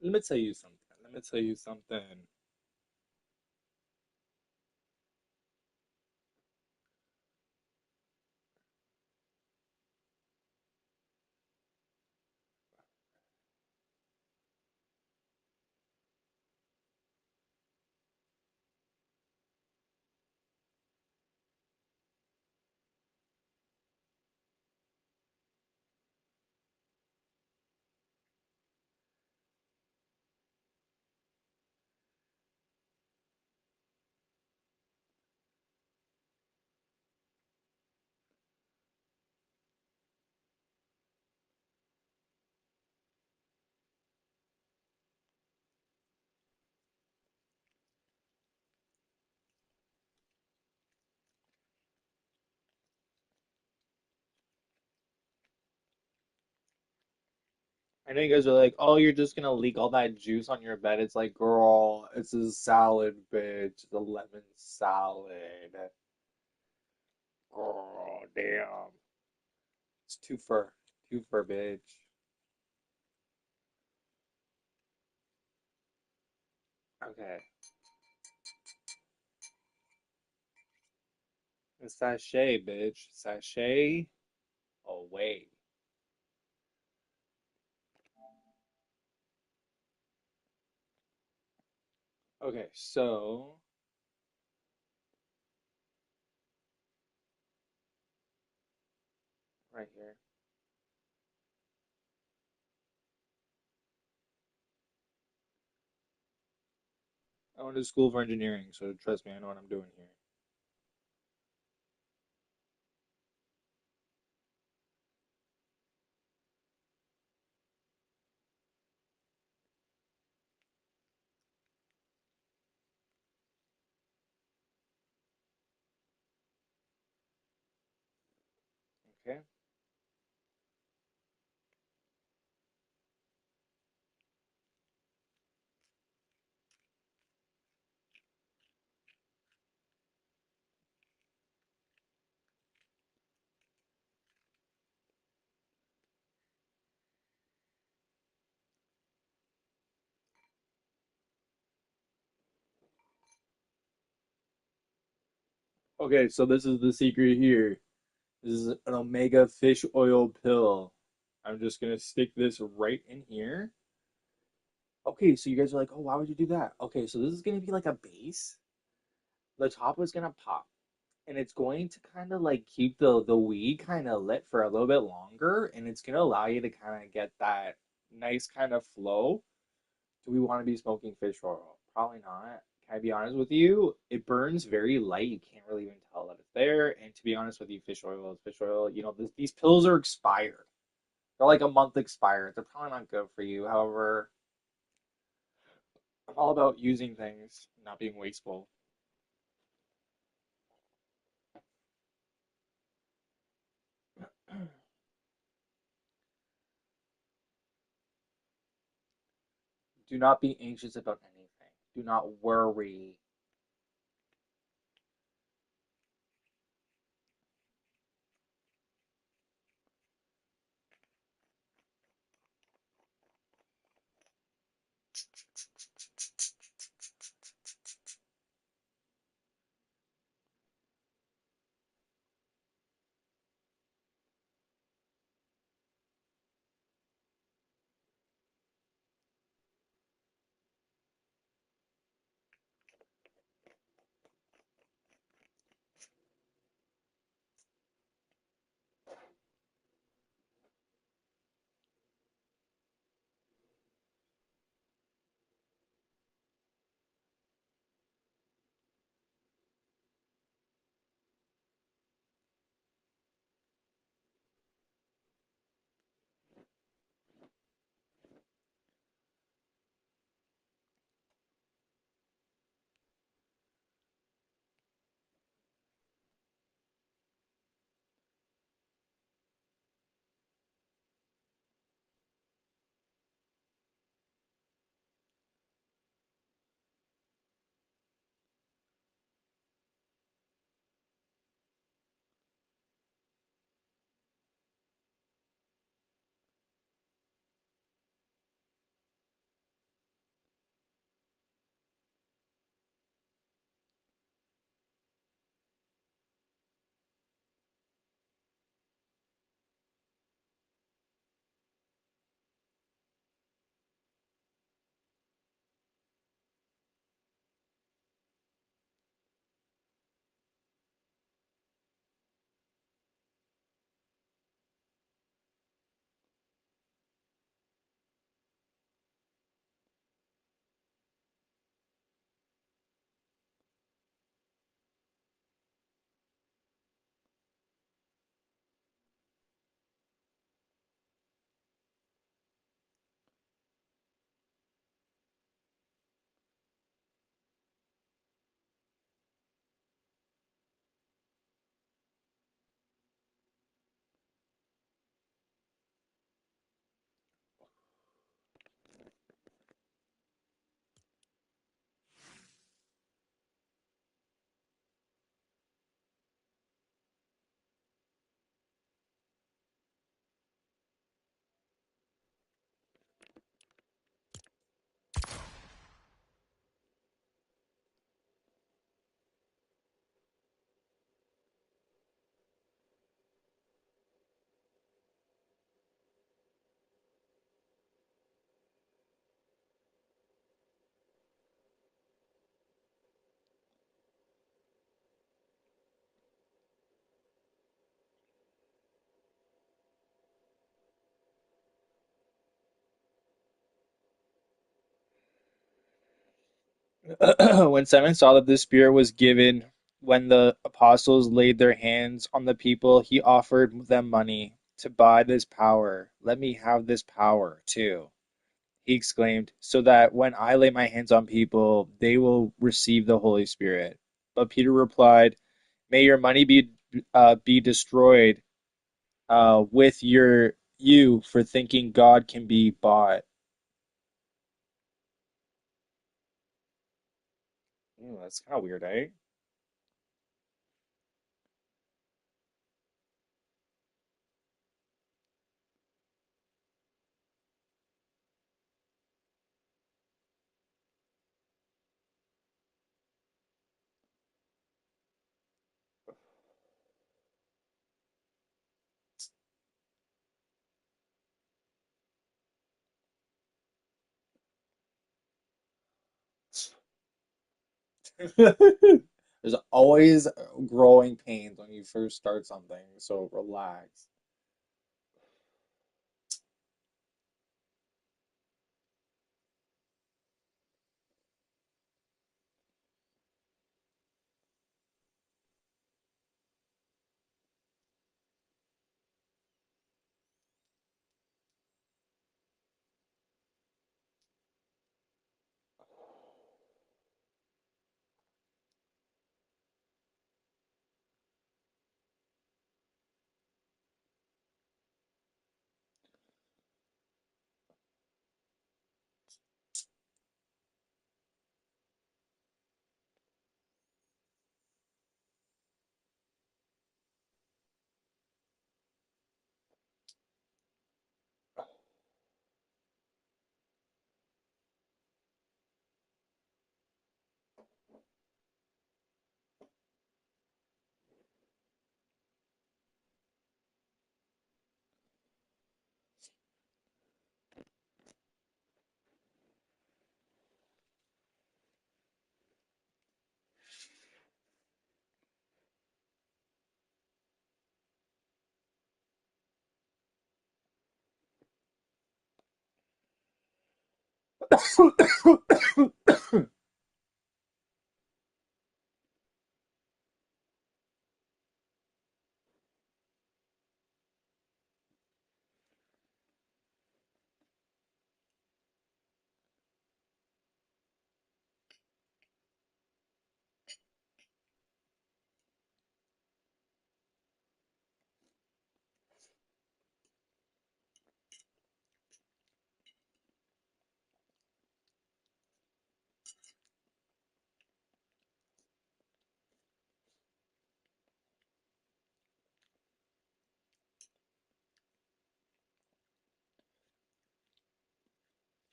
Let me tell you something. Let me tell you something. I know you guys are like, oh, you're just gonna leak all that juice on your bed. It's like, girl, it's a salad, bitch. The lemon salad. Girl, damn. It's too fur, bitch. Okay. It's sachet, bitch. Sachet away. Okay, so right here. I went to school for engineering, so trust me, I know what I'm doing here. Okay. Okay, so this is the secret here. This is an omega fish oil pill. I'm just gonna stick this right in here. Okay, so you guys are like, oh, why would you do that? Okay, so this is gonna be like a base. The top is gonna pop, and it's going to kind of like keep the weed kind of lit for a little bit longer, and it's gonna allow you to kind of get that nice kind of flow. Do we want to be smoking fish oil? Probably not. Can I be honest with you? It burns very light. You can't really even tell that it's there. And to be honest with you, fish oil is fish oil. You know, these pills are expired. They're like a month expired. They're probably not good for you. However, I'm all about using things, not being wasteful. Do not be anxious about anything. Do not worry. When Simon saw that the Spirit was given when the apostles laid their hands on the people, he offered them money to buy this power. Let me have this power too, he exclaimed, so that when I lay my hands on people, they will receive the Holy Spirit. But Peter replied, may your money be destroyed with you for thinking God can be bought. That's kind of weird, eh? There's always growing pains when you first start something, so relax.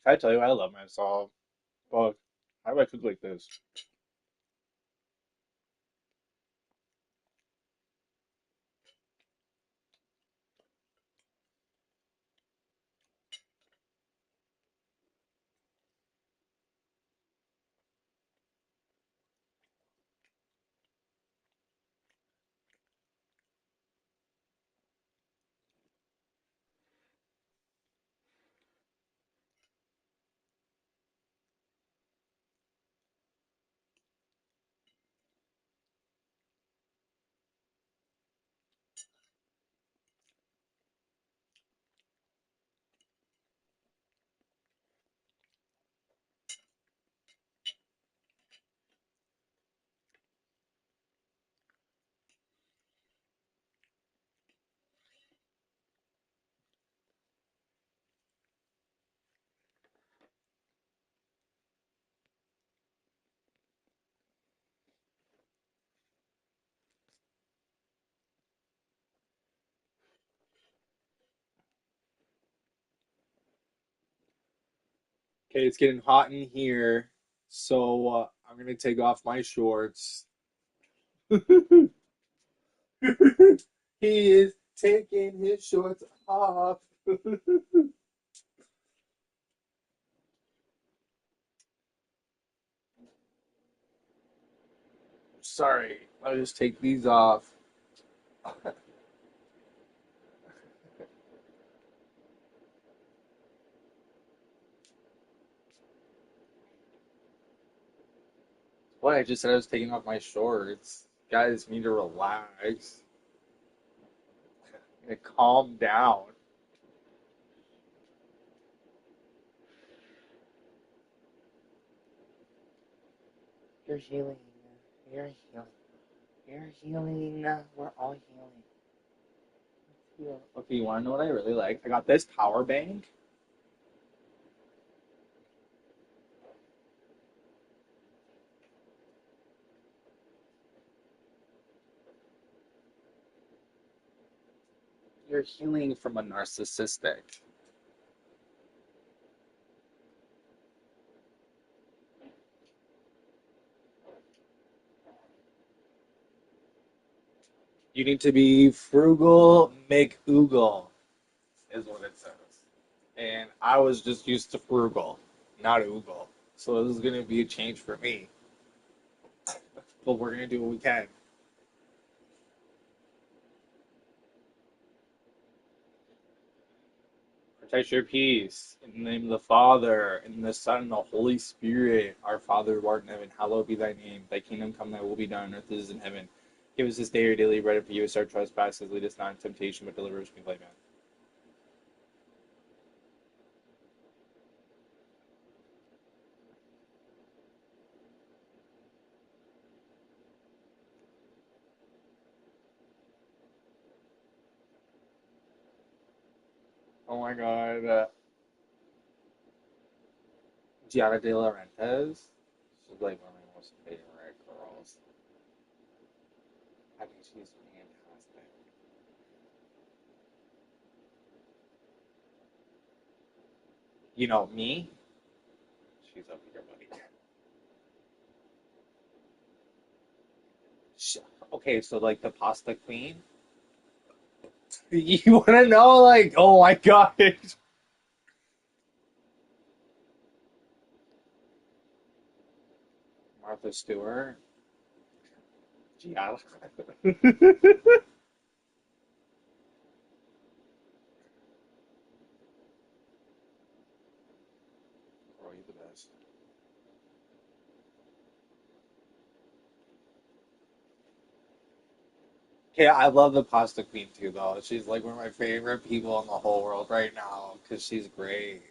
I tell you, I love myself, but how do I cook like this? Okay, it's getting hot in here, so I'm gonna take off my shorts. He is taking his shorts off. Sorry, I'll just take these off. What? I just said I was taking off my shorts. Guys, need to relax. Calm down. You're healing. You're healing. You're healing. We're all healing. Okay, you want to know what I really like? I got this power bank. You're healing from a narcissistic. You need to be frugal, make oogle, is what it says. And I was just used to frugal, not oogle. So this is going to be a change for me. But we're going to do what we can. Protect your peace. In the name of the Father, and the Son, and the Holy Spirit. Our Father who art in heaven, hallowed be thy name. Thy kingdom come, thy will be done on earth as it is in heaven. Give us this day our daily bread, and forgive us our trespasses. Lead us not into temptation, but deliver us from evil. Amen. Oh my God. Gianna De Laurentiis. She's like one of my most favorite girls. I think she's fantastic. You know, me? She's up here, buddy. Sh- Okay, so like the pasta queen. You want to know, like, oh my gosh. Martha Stewart. Gianna. Bro, you the best. Okay, I love the pasta queen too, though. She's like one of my favorite people in the whole world right now because she's great.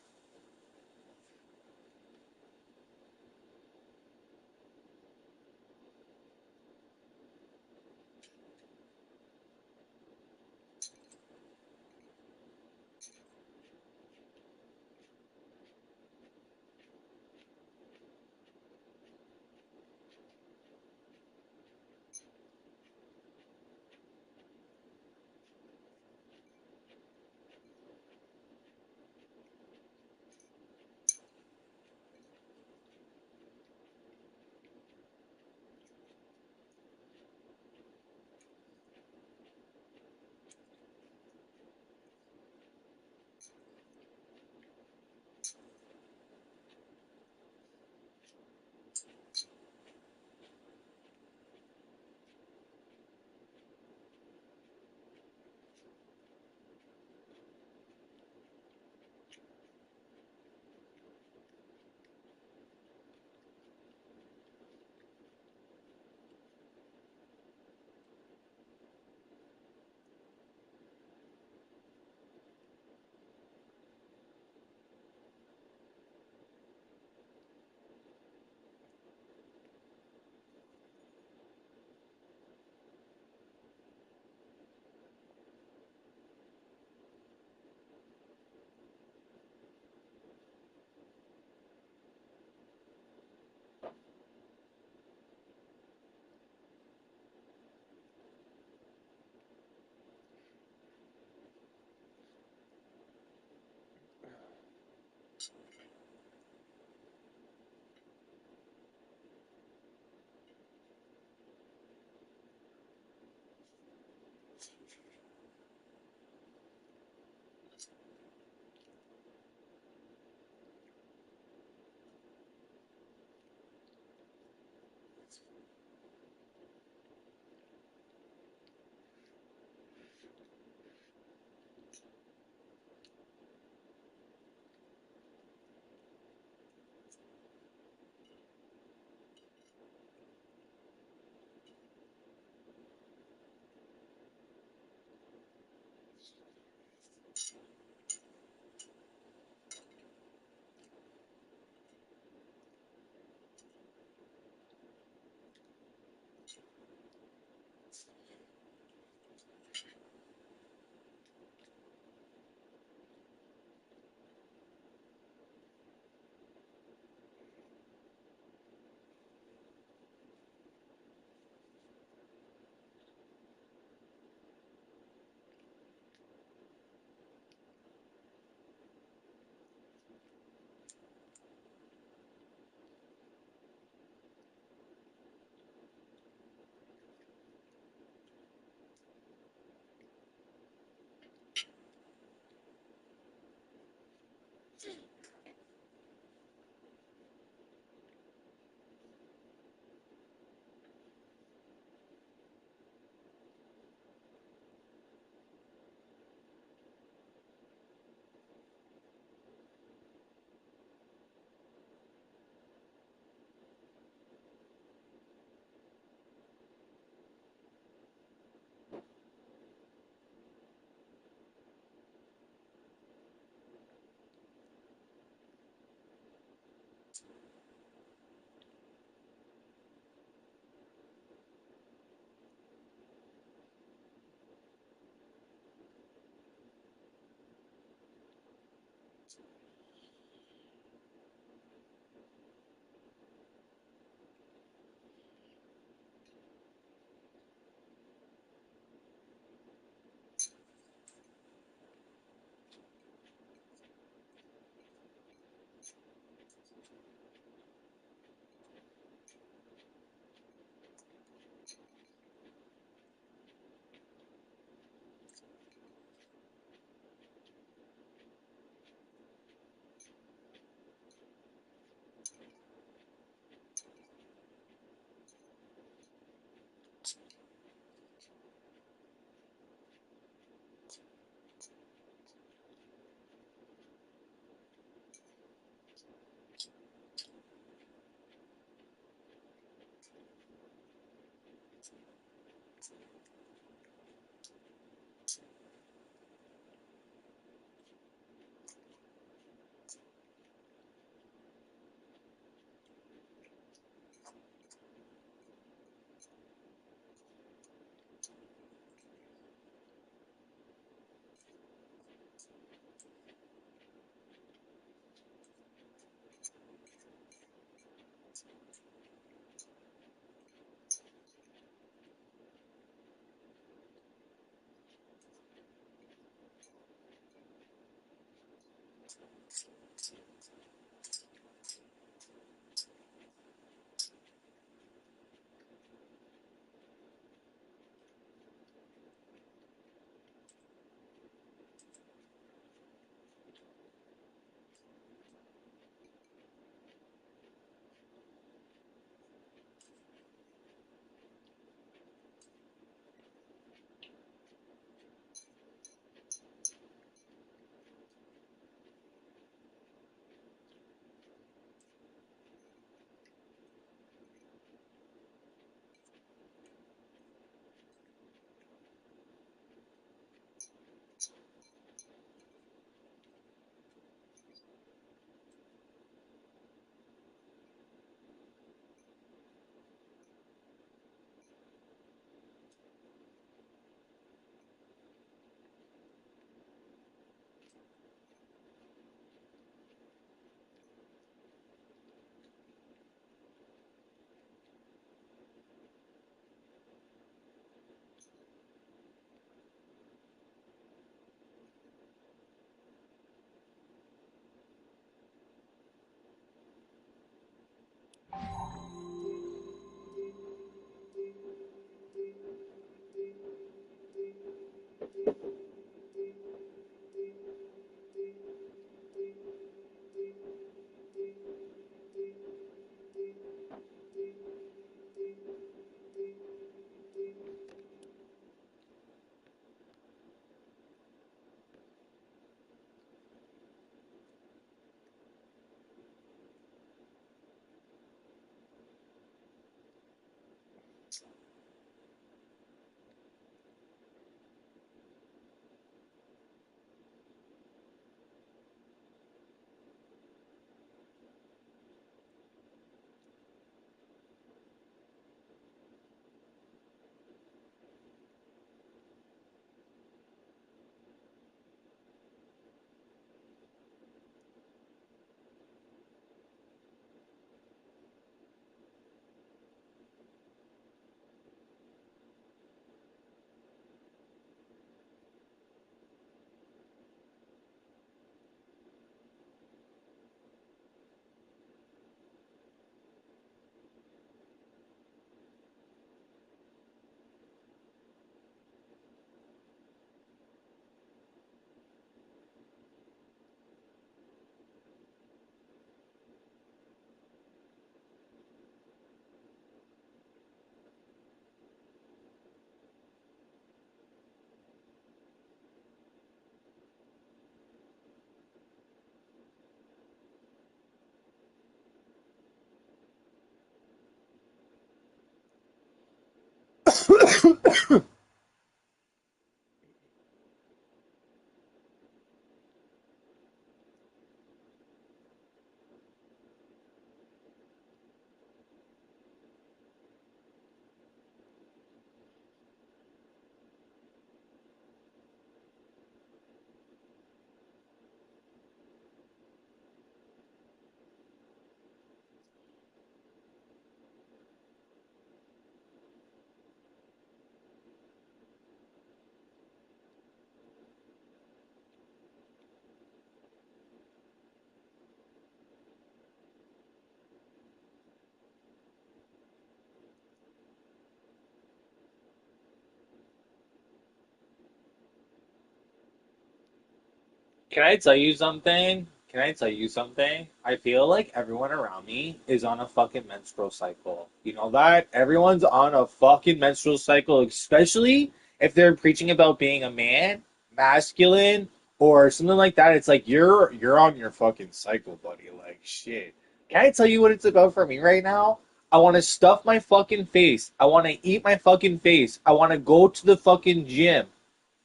Can I tell you something? Can I tell you something? I feel like everyone around me is on a fucking menstrual cycle. You know that? Everyone's on a fucking menstrual cycle, especially if they're preaching about being a man, masculine, or something like that. It's like you're on your fucking cycle, buddy. Like shit. Can I tell you what it's about for me right now? I want to stuff my fucking face. I want to eat my fucking face. I want to go to the fucking gym.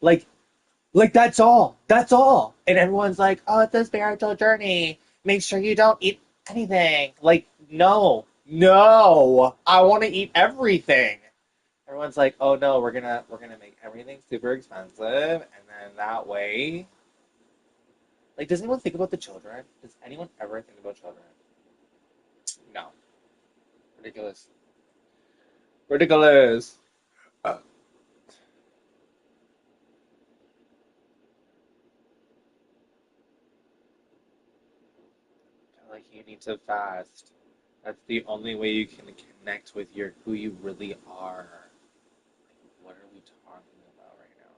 Like that's all. That's all. And everyone's like, oh, it's a spiritual journey. Make sure you don't eat anything. Like, no, no. I want to eat everything. Everyone's like, oh no, we're gonna make everything super expensive, and then that way, like, does anyone think about the children? Does anyone ever think about children? No. Ridiculous. Ridiculous. Uh, like you need to fast. That's the only way you can connect with your who you really are. What are we talking about right now?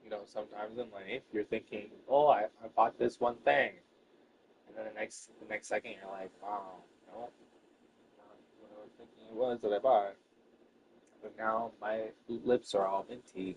You know, sometimes in life you're thinking, oh, I bought this one thing, and then the next second you're like, wow, no, not what I was thinking it was that I bought. But now my lips are all minty.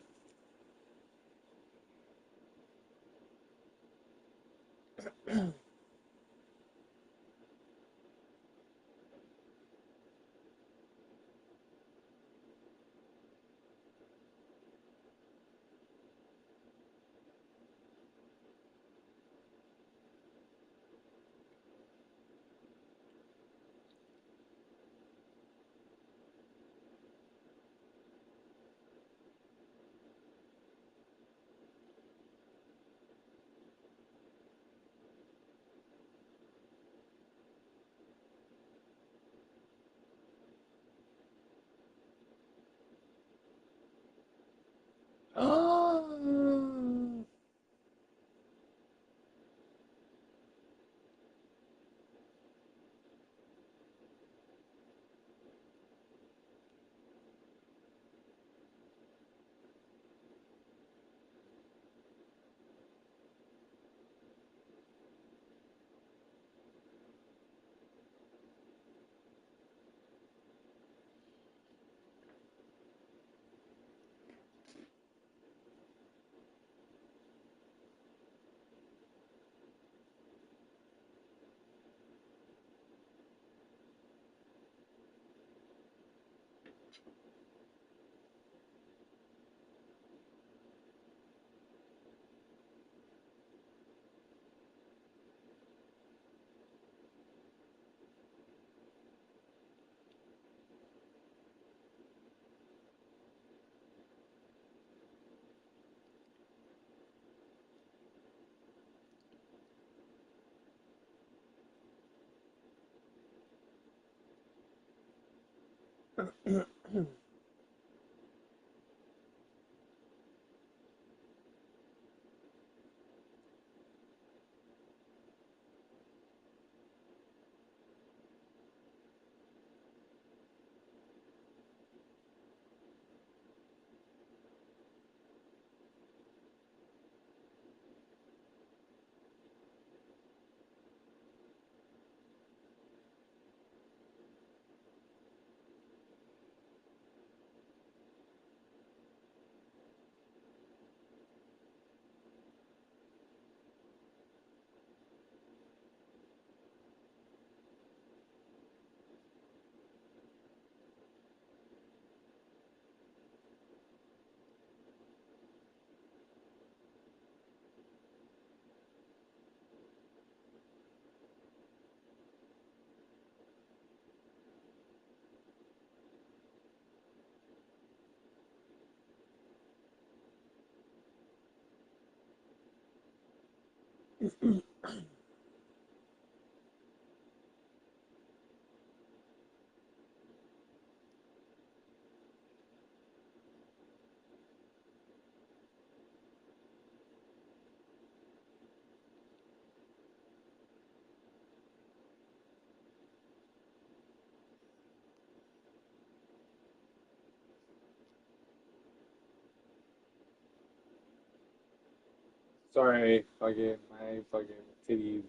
Sorry, fucking my fucking titties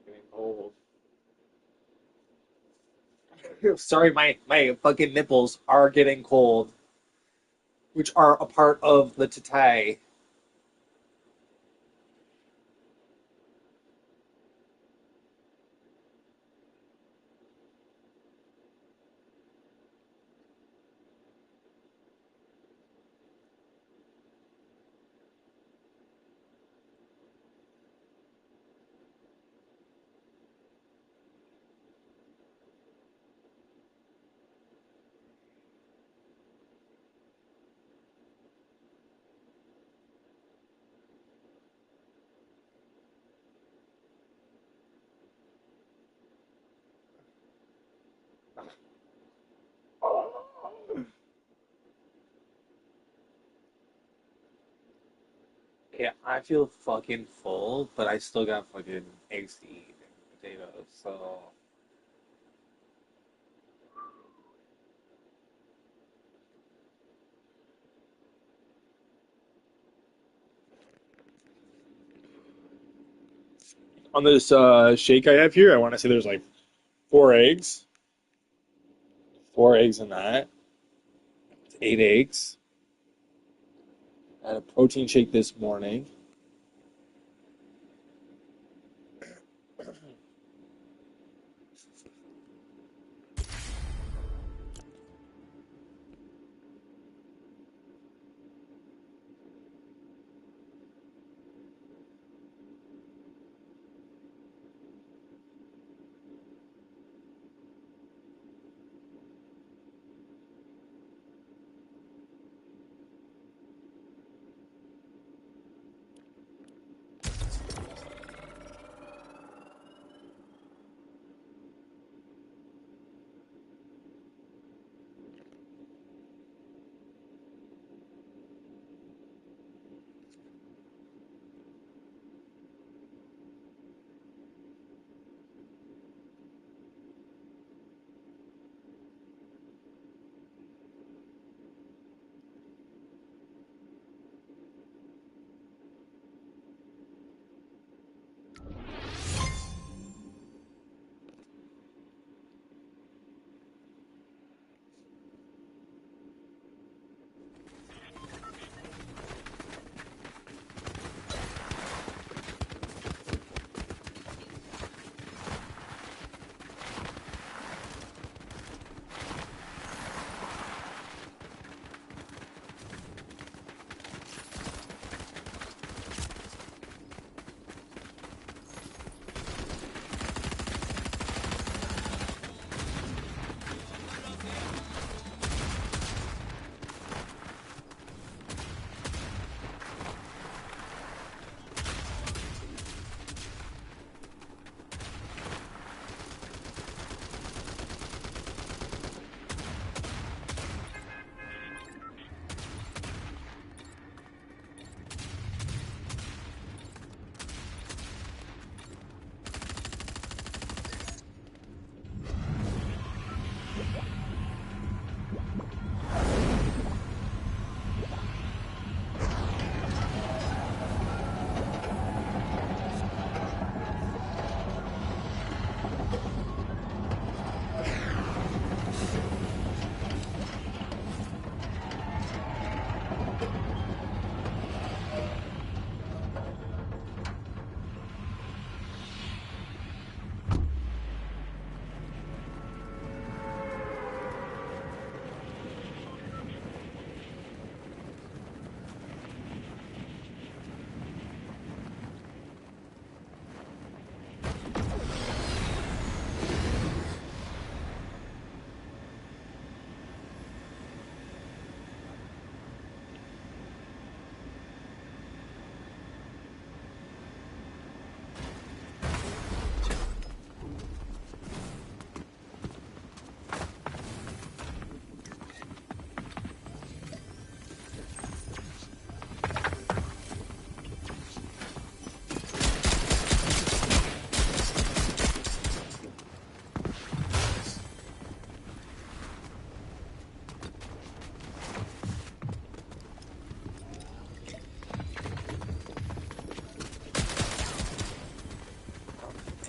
getting cold. Sorry, my fucking nipples are getting cold, which are a part of the tatai. Yeah, I feel fucking full, but I still got fucking eggs to eat and potatoes. So on this shake I have here, I want to say there's like four eggs, four eggs in that, eight eggs. I had a protein shake this morning.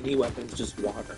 any weapons, just water.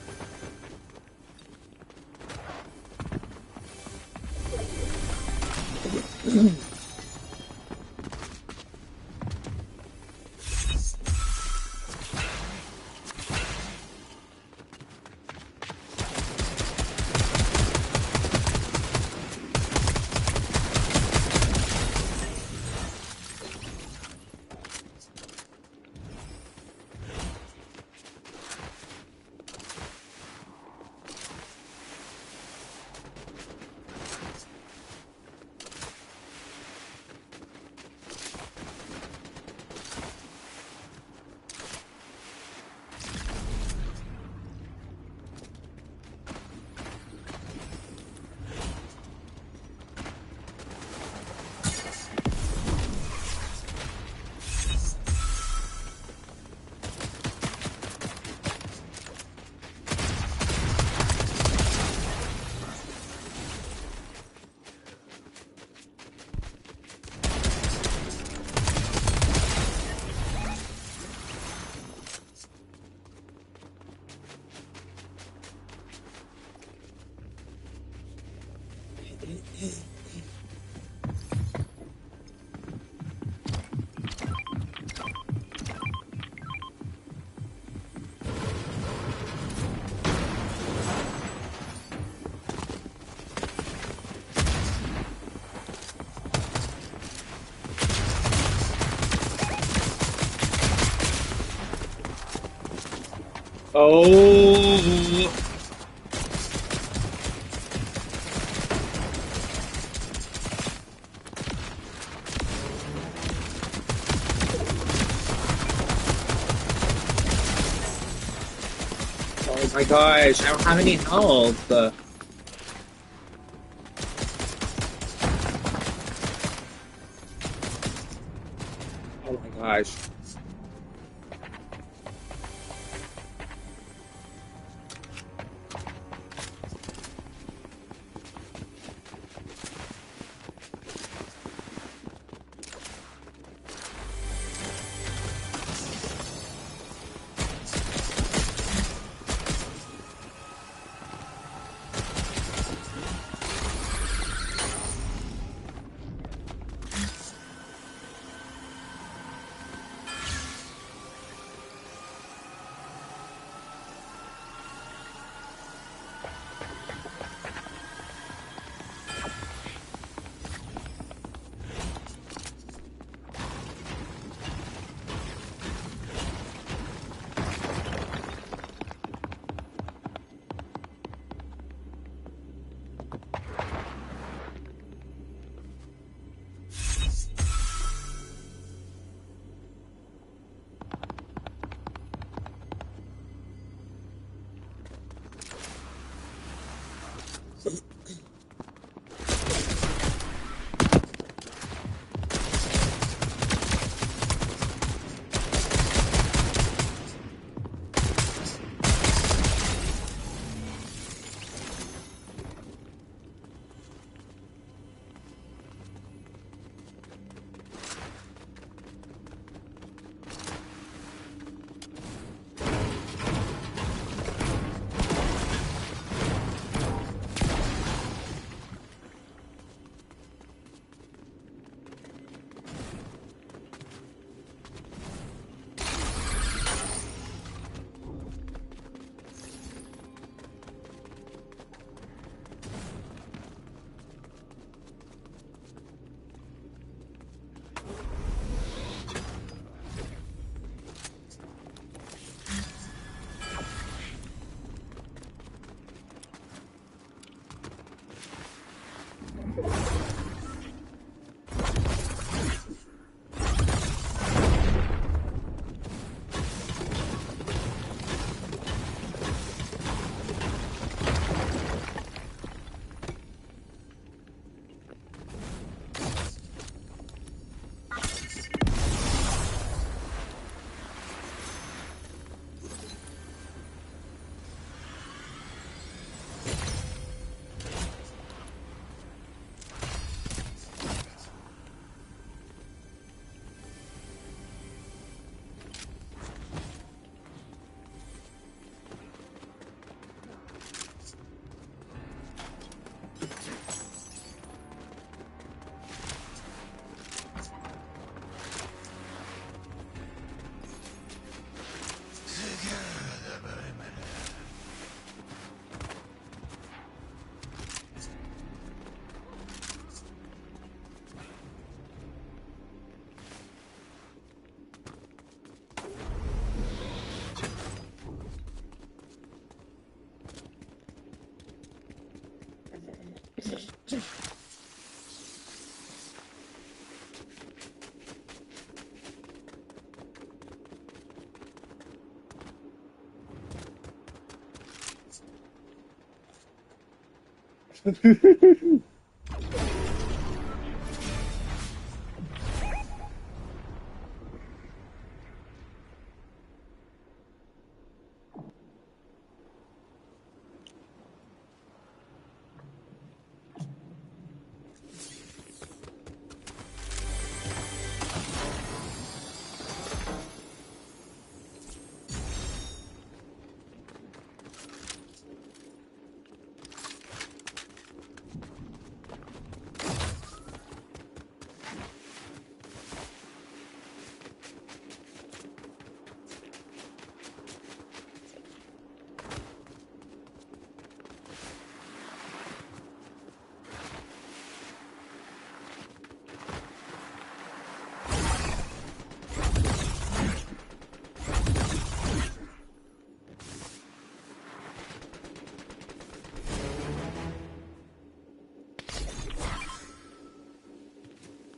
Oh, Oh my gosh, I don't have any health. Oh my gosh.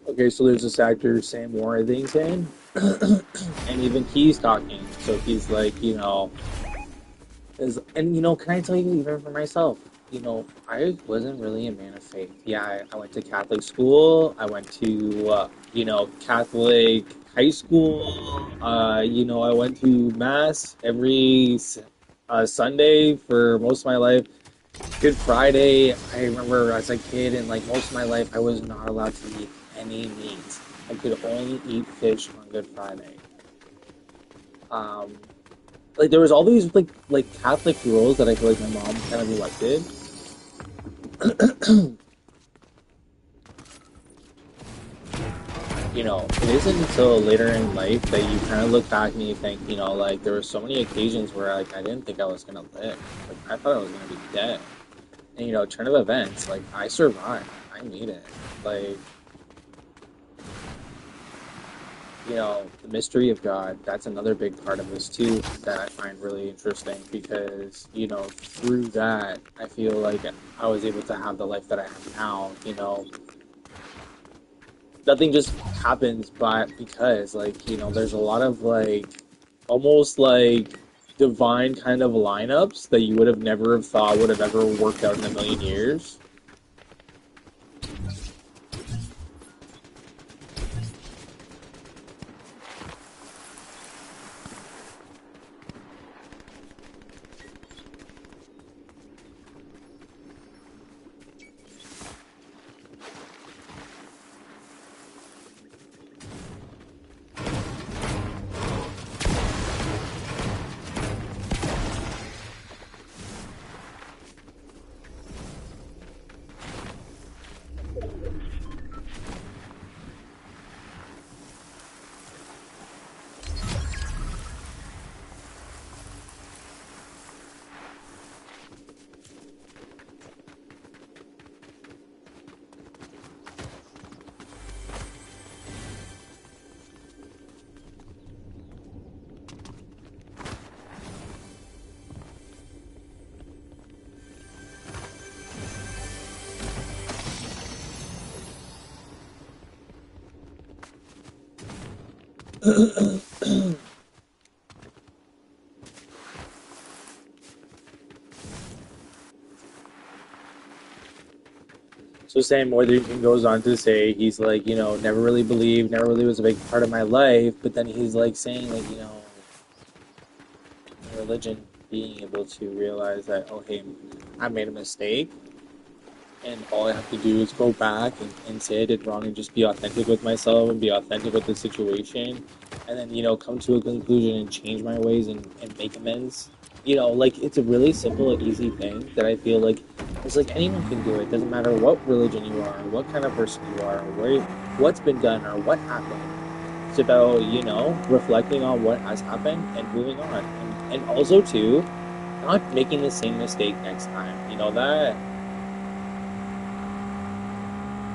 Okay, so there's this actor, Sam Worthington, and even he's talking. So he's like, and can I tell you, even for myself, I wasn't really a man of faith. Yeah, I went to Catholic school. I went to, Catholic high school. I went to mass every Sunday for most of my life. Good Friday, I remember as a kid and like most of my life, I was not allowed to eat any meat. I could only eat fish on Good Friday. Um, like there was all these like Catholic rules that I feel like my mom kind of elected. It isn't until later in life that you kind of look back and you think, like there were so many occasions where like I didn't think I was gonna live. Like I thought I was gonna be dead. And turn of events, like I survived. I made it. Like the mystery of God, that's another big part of this too that I find really interesting because, through that, I feel like I was able to have the life that I have now. Nothing just happens because, like, there's a lot of, like, almost like divine kind of lineups that you would have never have thought would have ever worked out in a million years. So Sam Worthington goes on to say he's like, never really believed, never really was a big part of my life, but then he's like saying like, religion being able to realize that, oh hey, I made a mistake and all I have to do is go back and say I did wrong and just be authentic with myself and be authentic with the situation and then, come to a conclusion and change my ways and make amends. Like it's a really simple and easy thing that I feel like it's like anyone can do it. Doesn't matter what religion you are, or what kind of person you are, or what's been done or what happened. It's about, reflecting on what has happened and moving on. And also too, not making the same mistake next time. That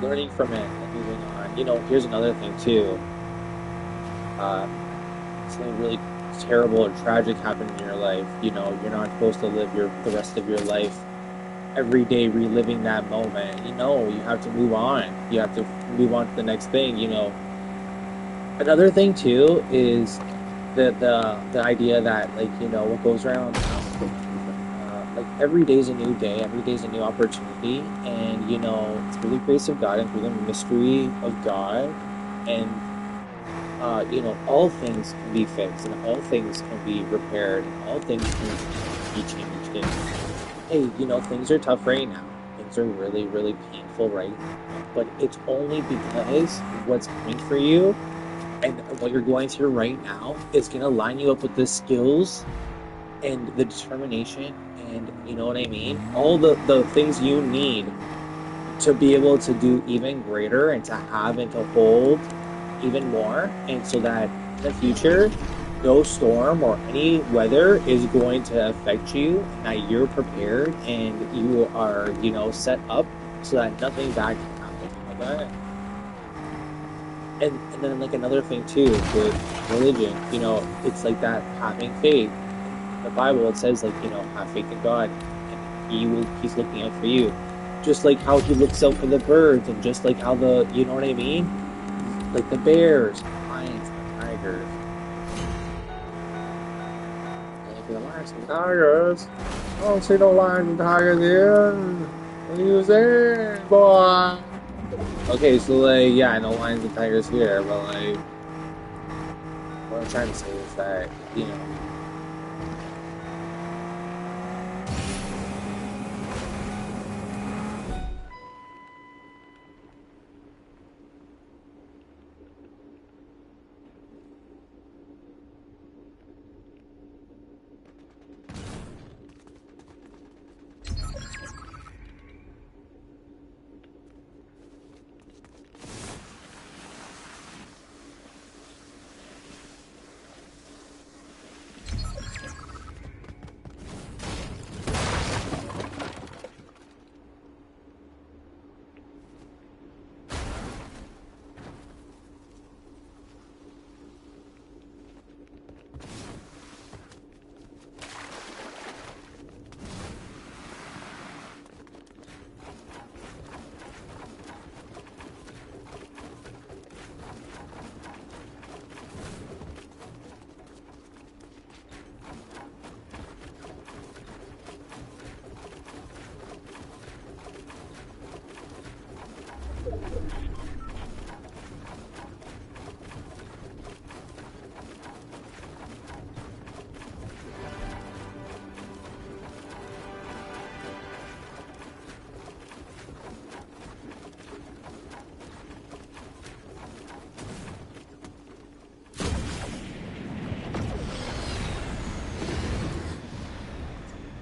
learning from it and moving on. Here's another thing too. Uh, Something really terrible or tragic happened in your life. You're not supposed to live the rest of your life every day reliving that moment. You have to move on. You have to move on to the next thing. Another thing too is the idea that like what goes around like every day is a new day, every day is a new opportunity, and through the grace of God and through the mystery of God, and all things can be fixed, and all things can be repaired, and all things can be changed. And hey, things are tough right now. Things are really, really painful right now, but it's only because what's coming for you and what you're going through right now is going to line you up with the skills and the determination and you know what I mean? All the things you need to be able to do even greater and to have and to hold even more. And so that in the future, no storm or any weather is going to affect you, and that you're prepared and you are, set up so that nothing bad can happen. You know that? And then like another thing too with religion, it's like that having faith. In the Bible it says like, have faith in God and he's looking out for you. Just like how he looks out for the birds and just like how you know what I mean? Like the bears and the lions and the tigers. Like the lions and tigers. I don't see no lions and tigers here. What are you saying, boy? Okay, so like yeah, I know lions and tigers here, but like what I'm trying to say is that,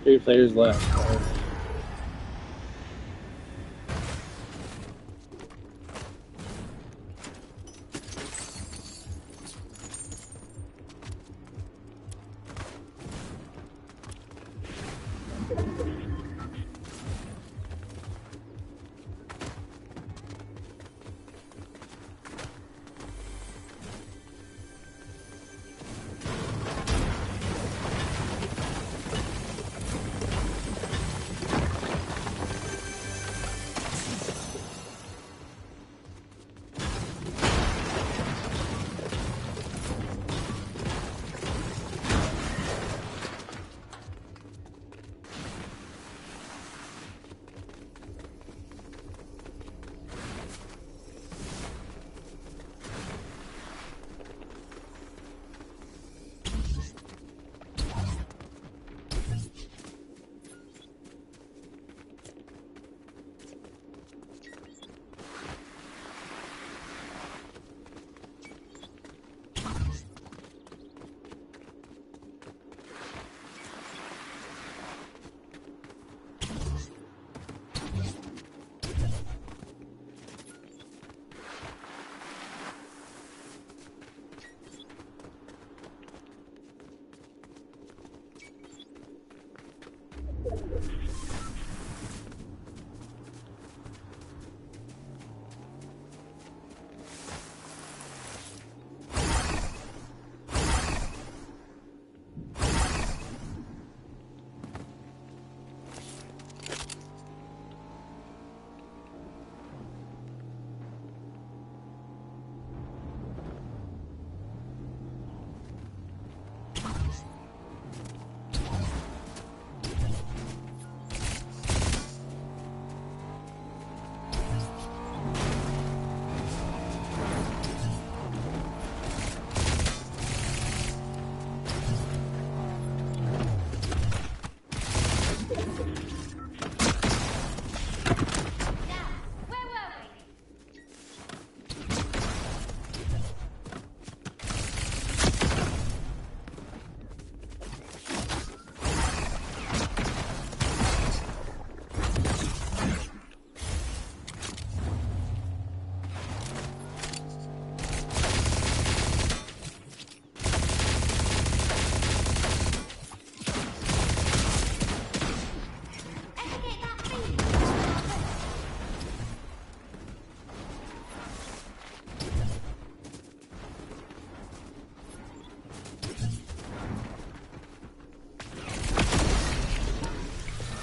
three players left.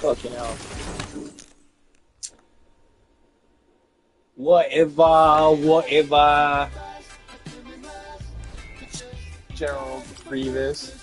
Fucking hell. Whatever. General Grievous.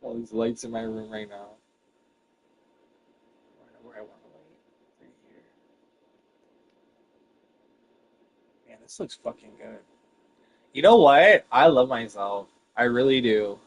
All these lights in my room right now. Where I want to light. Right here. Man, this looks fucking good. You know what? I love myself. I really do.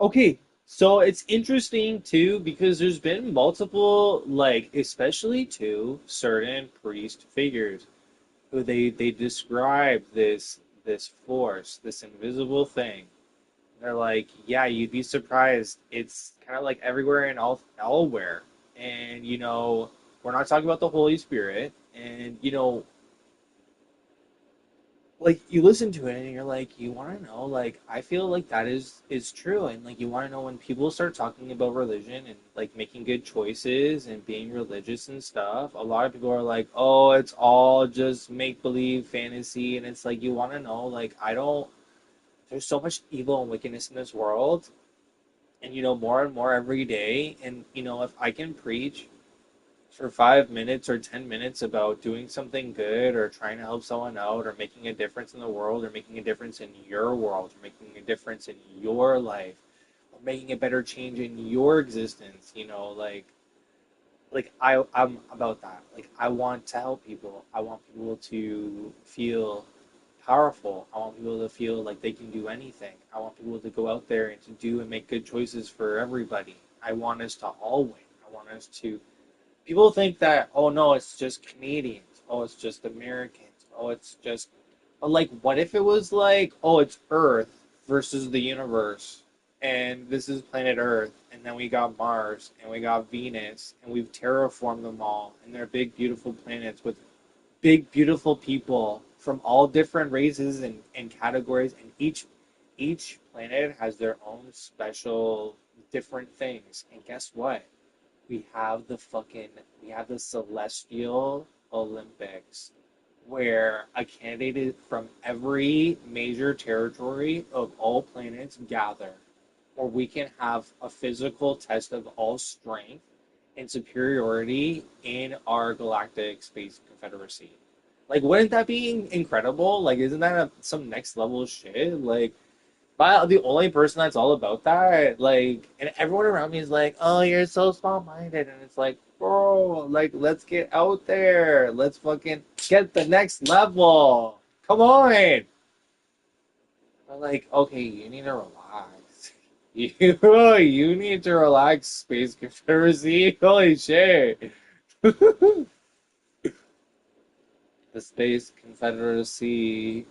Okay, so it's interesting too because there's been multiple, like, especially to certain priest figures who they describe this force, this invisible thing. They're like, yeah, you'd be surprised. It's kind of like everywhere and allwhere. And we're not talking about the Holy Spirit. And like you listen to it and you're like, you want to know, like I feel like that is true. And like you want to know when people start talking about religion and like making good choices and being religious and stuff, a lot of people are like, oh, it's all just make believe fantasy. And it's like, you want to know, like I don't, there's so much evil and wickedness in this world. And more and more every day. And if I can preach for 5 minutes or 10 minutes about doing something good or trying to help someone out or making a difference in the world or making a difference in your world or making a difference in your life or making a better change in your existence, I'm about that. Like I want to help people. I want people to feel powerful. I want people to feel like they can do anything. I want people to go out there and to do and make good choices for everybody. I want us to all win. I want us to people think that, oh no, it's just Canadians. Oh, it's just Americans. Oh, it's just but like what if it was like, oh, it's Earth versus the universe and this is planet Earth and then we got Mars and we got Venus and we've terraformed them all and they're big beautiful planets with big beautiful people from all different races and categories and each planet has their own special different things. And guess what? We have the Celestial Olympics where a candidate from every major territory of all planets gather, or we can have a physical test of all strength and superiority in our galactic space confederacy. Like, wouldn't that be incredible? Like, isn't that some next level shit? Like, but the only person that's all about that, like, and everyone around me is like, "Oh, you're so small-minded," and it's like, bro, like, let's get out there, let's fucking get the next level. Come on! But like, okay, you need to relax. You need to relax, Space Confederacy. Holy shit! The Space Confederacy.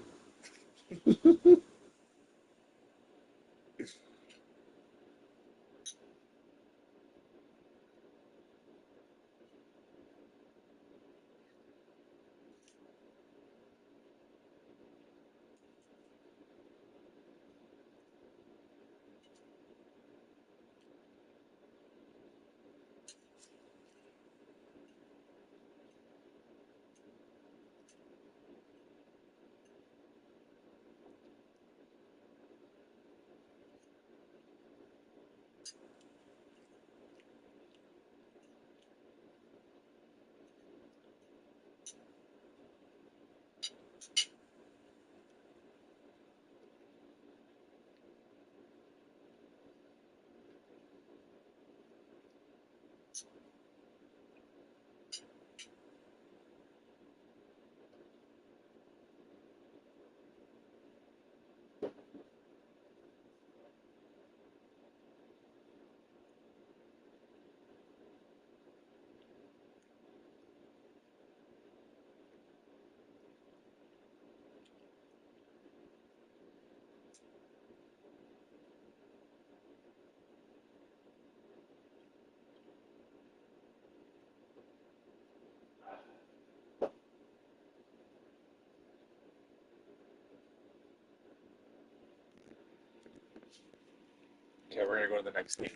Okay, we're gonna go to the next game.